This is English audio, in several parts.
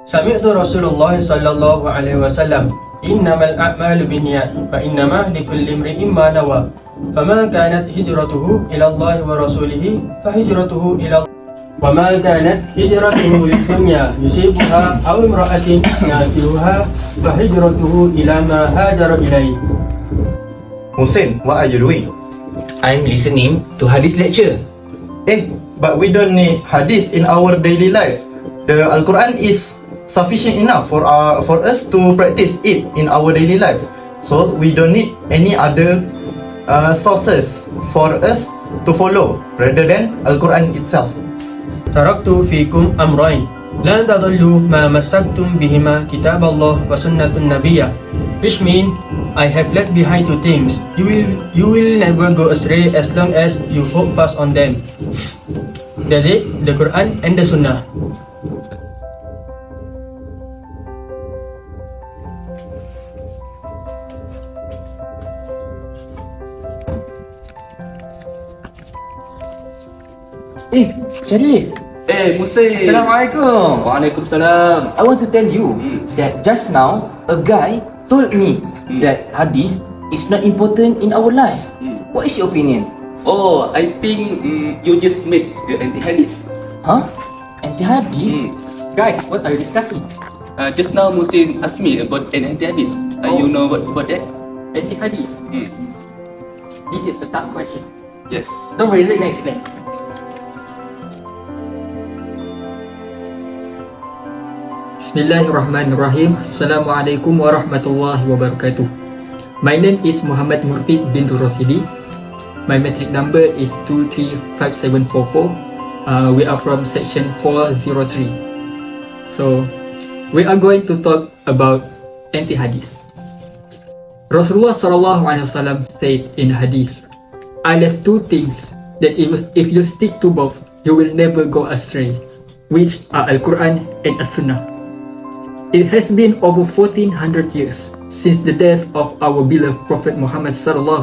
Sami'tu Rasulullah sallallahu alaihi wasallam, innamal a'malu binniyat wa innama likulli imri'in ma nawa. Fama kanat hijratuhu ila Allah wa rasulih fa hijratuhu ila wa ma kanat hijratuhu lid-dunya yusibuha aw imra'atin yankihuha fa hijratuhu ila ma hajara ilayhi. Hussein, what are you doing? I'm listening to Hadith lecture. But we don't need hadith in our daily life. The Al-Quran is sufficient enough for us to practice it in our daily life. So we don't need any other sources for us to follow rather than Al-Quran itself. Taraktu fikum amrayn lan tadullu ma massaktum bihima kitab Allah wa sunnatun nabiyya, which mean I have left behind two things. You will never go astray as long as you hold fast on them. That's it, the Quran and the Sunnah. Sharif. Musa. Assalamualaikum. Waalaikumsalam. I want to tell you that just now a guy told me that hadith is not important in our life. What is your opinion? Oh, I think you just made the anti-hadith. Huh? Anti-hadith? Guys, what are you discussing? Just now Musin asked me about an anti-hadith. You know what about that? Anti-hadith? This is a tough question. Yes. Don't worry, let me explain. Bismillahirrahmanirrahim. Assalamualaikum warahmatullahi wabarakatuh. My name is Muhammad Murfiq bin Rosidi. My metric number is 235744. We are from section 403. So, we are going to talk about anti-hadith. Rasulullah SAW said in hadith, I left two things that if you stick to both, you will never go astray, which are Al-Quran and As-Sunnah. It has been over 1400 years since the death of our beloved Prophet Muhammad SAW.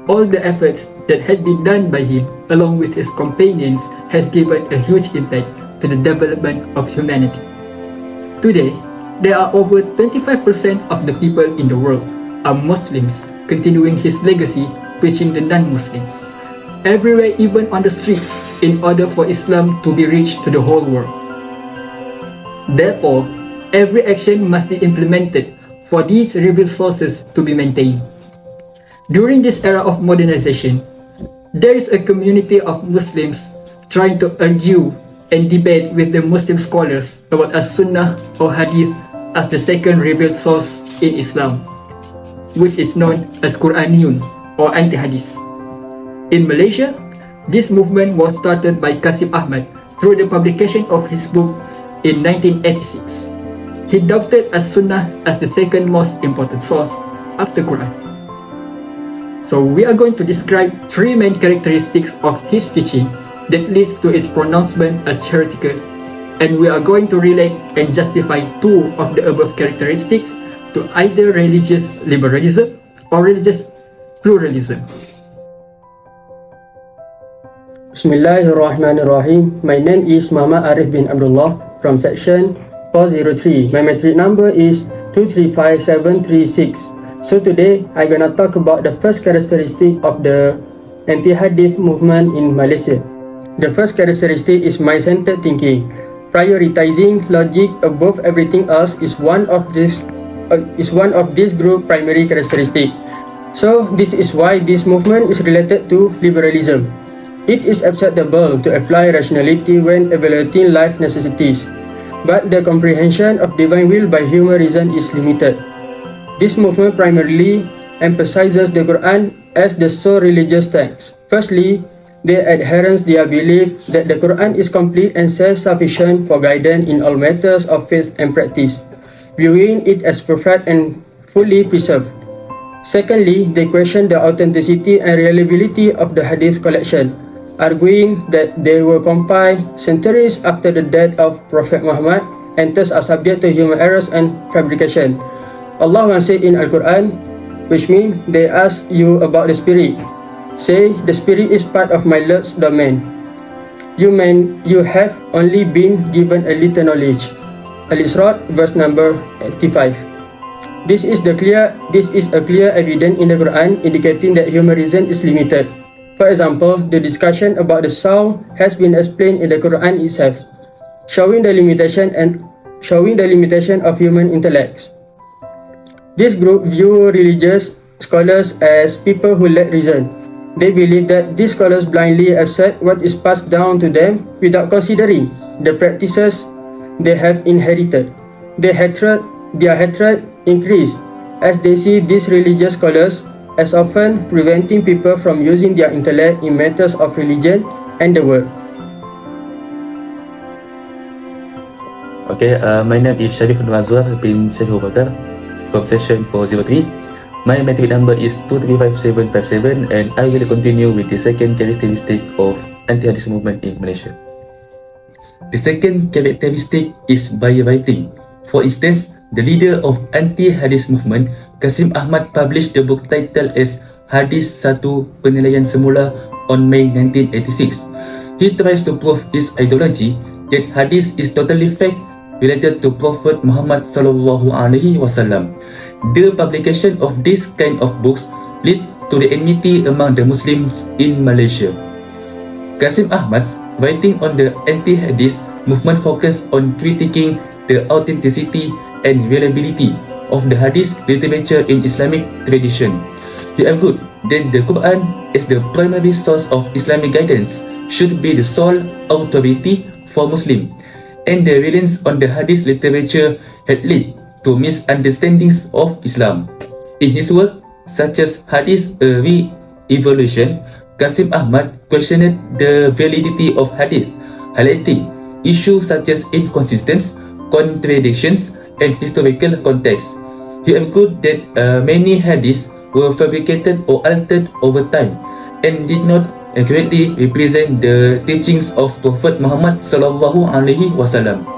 All the efforts that had been done by him along with his companions has given a huge impact to the development of humanity. Today, there are over 25% of the people in the world are Muslims, continuing his legacy, preaching the non-Muslims everywhere, even on the streets, in order for Islam to be reached to the whole world. Therefore, every action must be implemented for these revealed sources to be maintained. During this era of modernization, there is a community of Muslims trying to argue and debate with the Muslim scholars about As-Sunnah or Hadith as the second revealed source in Islam, which is known as Quraniyun or anti-Hadith. In Malaysia, this movement was started by Qasim Ahmad through the publication of his book in 1986. He doubted As-Sunnah as the second most important source after Quran. So we are going to describe three main characteristics of his teaching that leads to its pronouncement as heretical, and we are going to relate and justify two of the above characteristics to either religious liberalism or religious pluralism. Bismillahirrahmanirrahim. My name is Muhammad Arif bin Abdullah from section 403. My metric number is 235736. So today I'm gonna talk about the first characteristic of the anti-hadith movement in Malaysia. The first characteristic is mind-centered thinking. Prioritizing logic above everything else is one of this group primary characteristic. So this is why this movement is related to liberalism. It is acceptable to apply rationality when evaluating life necessities, but the comprehension of divine will by human reason is limited. This movement primarily emphasizes the Quran as the sole religious text. Firstly, their adherents belief that the Quran is complete and self-sufficient for guidance in all matters of faith and practice, viewing it as perfect and fully preserved. Secondly, they question the authenticity and reliability of the Hadith collection, arguing that they were compiled centuries after the death of Prophet Muhammad and thus are subject to human errors and fabrication. Allah said in Al-Quran, which means they ask you about the spirit. Say, the spirit is part of my Lord's domain. You have only been given a little knowledge. Al-Isra, verse number 85. This is a clear evidence in the Quran indicating that human reason is limited. For example, the discussion about the soul has been explained in the Quran itself, showing the limitation of human intellects. This group view religious scholars as people who lack reason. They believe that these scholars blindly accept what is passed down to them without considering the practices they have inherited. Their hatred increased as they see these religious scholars as often preventing people from using their intellect in matters of religion and the world. Okay, my name is Sharif Azwar bin Syed Bakar from session 403. My metric number is 235757 and I will continue with the second characteristic of anti-hadith movement in Malaysia. The second characteristic is by writing. For instance, the leader of anti-hadith movement, Kasim Ahmad, published the book titled as Hadith 1 Penilaian Semula on May 1986. He tries to prove his ideology that hadith is totally fake related to Prophet Muhammad sallallahu alaihi wasallam. The publication of this kind of books led to the enmity among the Muslims in Malaysia. Kasim Ahmad's writing on the anti-hadith movement focused on critiquing the authenticity and reliability of the hadith literature in Islamic tradition. He argued that the Quran, as the primary source of Islamic guidance, should be the sole authority for Muslims, and the reliance on the hadith literature had led to misunderstandings of Islam. In his work, such as Hadith a Re-Evolution, Kasim Ahmad questioned the validity of hadith, highlighting issues such as inconsistencies, contradictions, and historical context. He argued that many hadiths were fabricated or altered over time and did not accurately represent the teachings of Prophet Muhammad sallallahu alaihi wasallam.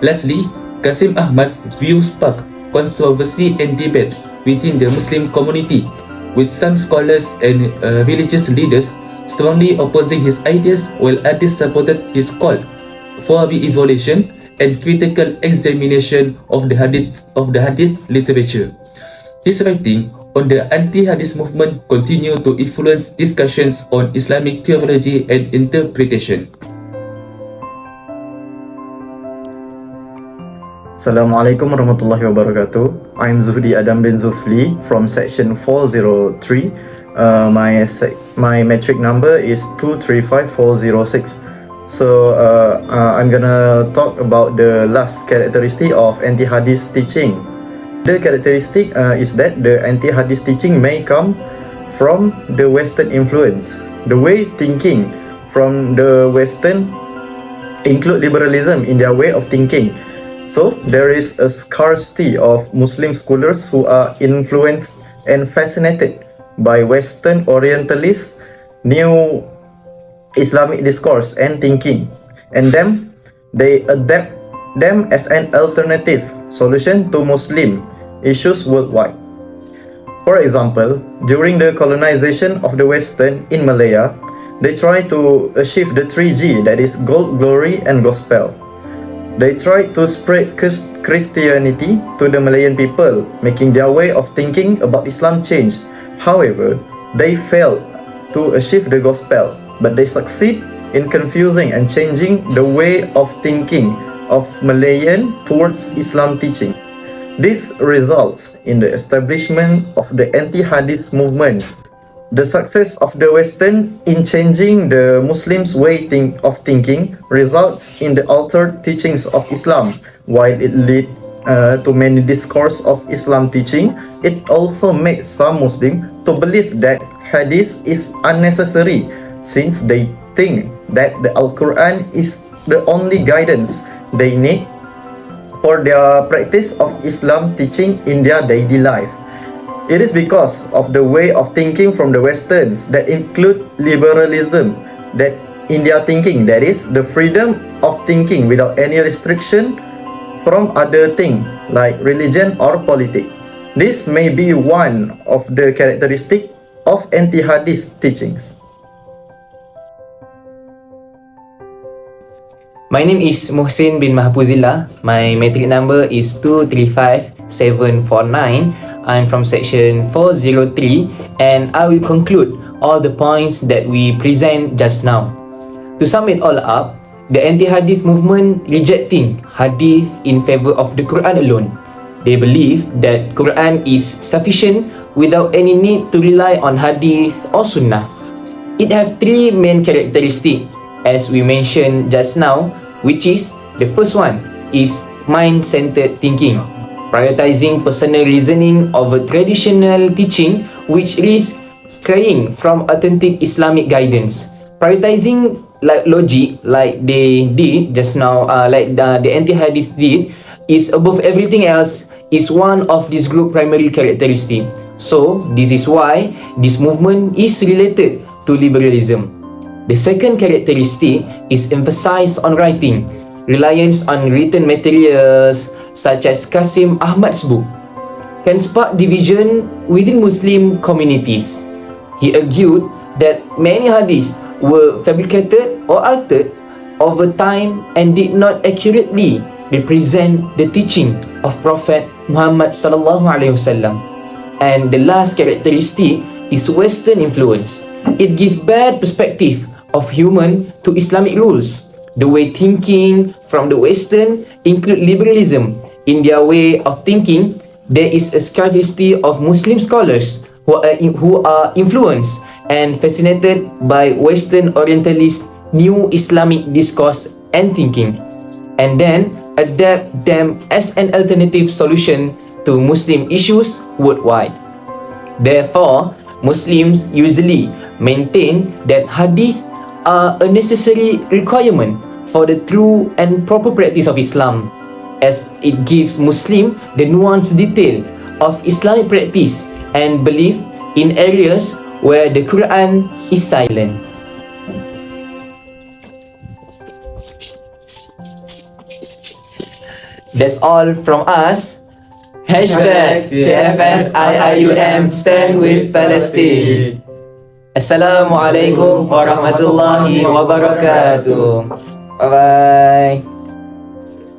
Lastly, Kasim Ahmad's views sparked controversy and debates within the Muslim community, with some scholars and religious leaders strongly opposing his ideas, while others supported his call for re-evaluation and critical examination of the hadith literature. His writing on the anti-hadith movement continue to influence discussions on Islamic theology and interpretation. Assalamualaikum warahmatullahi wabarakatuh. I'm Zuhdi Adam bin Zufli from section 403. My metric number is 235406. So I'm gonna talk about the last characteristic of anti-hadith teaching. The characteristic is that the anti-hadith teaching may come from the Western influence. The way thinking from the Western include liberalism in their way of thinking. So there is a scarcity of Muslim scholars who are influenced and fascinated by Western Orientalist new Islamic discourse and thinking, and they adapt them as an alternative solution to Muslim issues worldwide. For example, during the colonization of the Western in Malaya, they try to achieve the 3G, that is gold, glory, and gospel. They tried to spread Christianity to the Malayan people, making their way of thinking about Islam change. However, they failed to achieve the gospel, but they succeed in confusing and changing the way of thinking of Malayan towards Islam teaching. This results in the establishment of the anti-hadith movement. The success of the Western in changing the Muslims' way of thinking results in the altered teachings of Islam. While it led to many discourse of Islam teaching, it also made some Muslims to believe that hadith is unnecessary, since they think that the Al-Quran is the only guidance they need for their practice of Islam teaching in their daily life. It is because of the way of thinking from the Westerns that include liberalism that in their thinking, that is the freedom of thinking without any restriction from other things like religion or politics. This may be one of the characteristics of anti-hadith teachings. My name is Muhsin bin Mahfuzillah. My matric number is 235749. I'm from section 403 and I will conclude all the points that we present just now. To sum it all up, the anti-hadith movement rejecting hadith in favor of the Quran alone. They believe that Quran is sufficient without any need to rely on hadith or sunnah. It have three main characteristics as we mentioned just now, which is the first one is mind-centered thinking, prioritizing personal reasoning over traditional teaching which risks straying from authentic Islamic guidance. Prioritizing like logic like they did just now, the anti-hadith did, is above everything else is one of this group primary characteristic. So this is why this movement is related to liberalism. The second characteristic is emphasis on writing, reliance on written materials such as Qasim Ahmad's book can spark division within Muslim communities. He argued that many hadith were fabricated or altered over time and did not accurately represent the teaching of Prophet Muhammad sallallahu alaihi wasallam. And the last characteristic is Western influence. It gives bad perspective of human to Islamic rules. The way thinking from the Western include liberalism. In their way of thinking, there is a scarcity of Muslim scholars who are influenced and fascinated by Western Orientalist new Islamic discourse and thinking, and then adapt them as an alternative solution to Muslim issues worldwide. Therefore, Muslims usually maintain that hadith are a necessary requirement for the true and proper practice of Islam, as it gives Muslim the nuanced detail of Islamic practice and belief in areas where the Quran is silent. That's all from us. Hashtag CFSIIUM stand with Palestine. Assalamualaikum warahmatullahi wabarakatuh. Bye bye.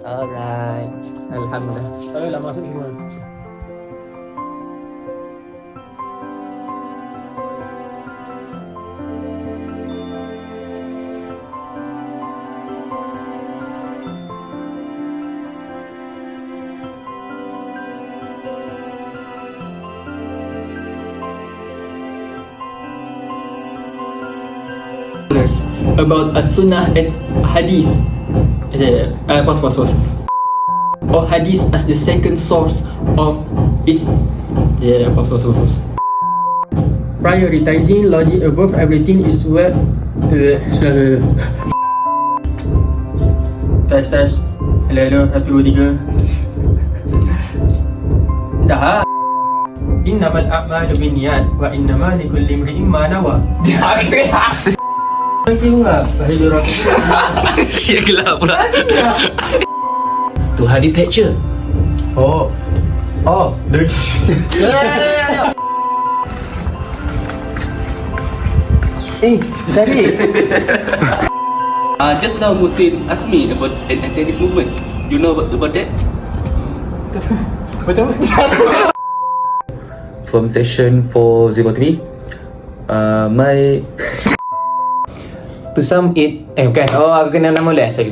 Alright. Alhamdulillah. Kalau lah masuk semua. About a sunnah and hadith. Pause. Or hadith as the second source of pause. Prioritizing logic above everything is what Tes. Hello 1 2 3. Dah. Innamal a'malu binniyat wa innamal likulli imri'in ma nawa. Gelap pula. To hadith lecture. Oh, Sorry. Just now Musin asked me about an anti-hadith movement. Do you know about that? Betul? From section 403, my To sum it, bukan. Oh, aku kena nama lah. Sorry.